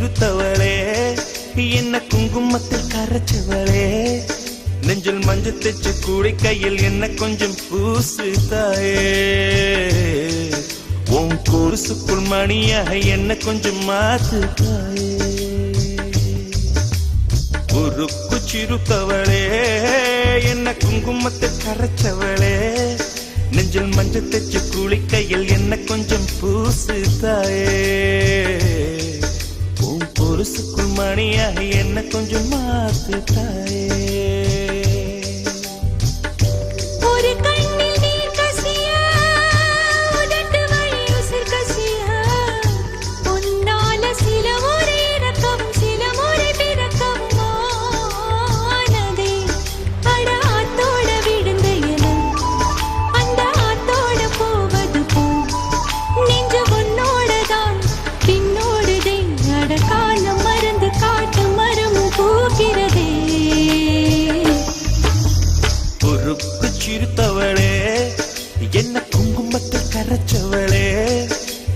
சிறுத்தவளே என்ன குங்குமத்தில் கரைச்சவளே நெஞ்சில் மஞ்சள் தைச்சு கூடை கையில் என்ன கொஞ்சம் பூசு தாயே உன் கொலுசுக்குள் மணியாக என்ன கொஞ்சம் மாத்து தாயே உருக்கு சிறுத்தவளே என்ன குங்குமத்தில் கரைச்சவளே நெஞ்சில் மஞ்சள் தைச்சு கூடை கையில் என்ன கொஞ்சம் பூசு தாயே உன் கொலுசுக்குள் மணியாக என்ன கொஞ்சம் மாத்து தாயே என்ன குங்குமத்தில் கரைச்சவளே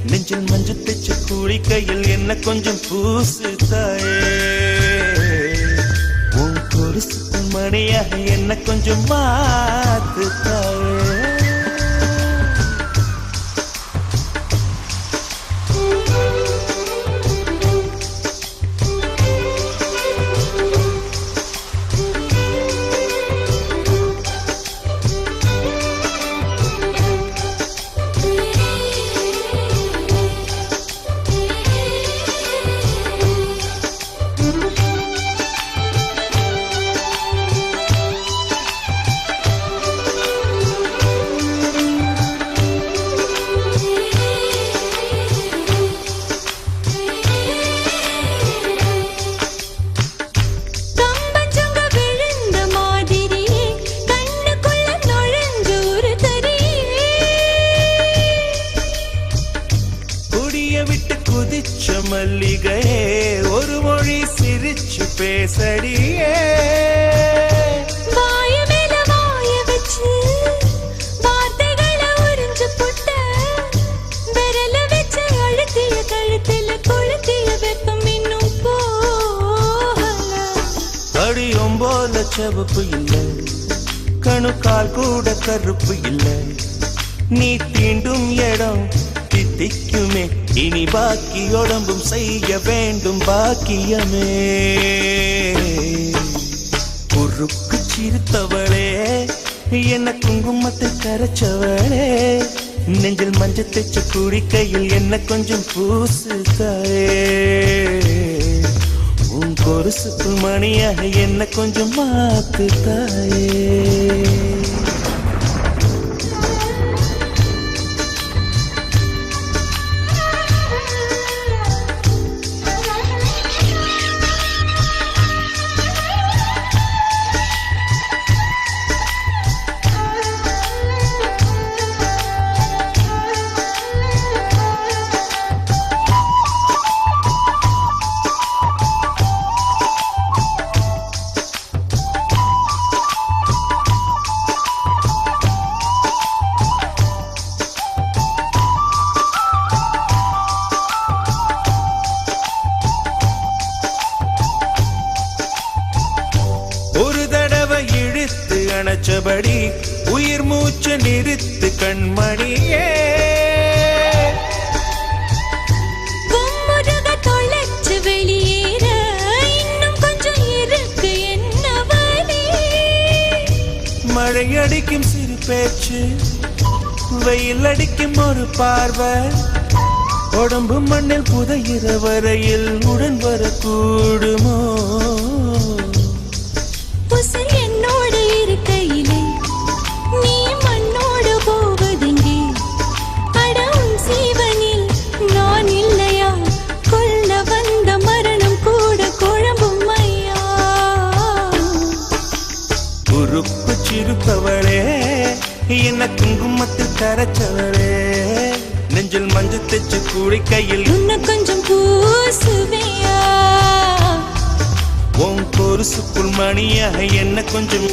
நெஞ்சில் மஞ்சள் தைச்சு கூலி கையில் என்ன கொஞ்சம் பூசு தாயே உன் கொலுசுக்குள் மணியாக என்ன கொஞ்சம் மாத்து தாயே மல்லிகையே ஒரு மொழி சிரிச்சு பேசடியே வாய மேல வாய வச்சு வார்த்தைகளை உறிஞ்சு புட்ட விரல வச்சு அழுத்திய கழுத்துல கொளுத்திய வெப்பம் இன்னும் போகல கடியும் போல செவப்பு இல்லை கணுக்கால் கூட கருப்பு இல்லை நீ தீண்டும் இடம் தித்திக்குமே இனி பாக்கி உடம்பும் செய்ய வேண்டும் பாக்கியமே குறுக்கு சிறுத்தவளே என்ன குங்குமத்தை கரைச்சவளே நெஞ்சில் மஞ்சள் தைச்சு கூடி கையில் என்ன கொஞ்சம் பூசு தாயே உன் கொலுசுக்குள் மணியாக என்ன கொஞ்சம் மாத்து தாயே ஒரு தடவை இழுத்து அணைச்சபடி உயிர் மூச்சு நிறுத்து கண்மணியே கும்முருக தொலைச்சு வெளியேற இன்னும் கொஞ்சம் இருக்கு என்ன வழி மழை அடிக்கும் சிறு பேச்சு வெயில் அடிக்கும் ஒரு பார்வை உடம்பு மண்ணில் புதையிற வரையில் உடன் வரக்கூடுமோ உசர் என்னோடு இருக்கையிலே நீ மண்ணோடு போவதெங்கே அடம் சீவனில் நான் இல்லையா கொல்ல வந்த மரணம் கூட குழம்பும் ஐயா குறுக்கு சிறுத்தவளே என்ன குங்குமத்தில் கரைச்சவளே நெஞ்சில் மஞ்சள் தைச்சு கூடி கையில் உன்னை கொஞ்சம் பூசுவையா உன் கொலுசுக்குள் மணியாக என்ன கொஞ்சம்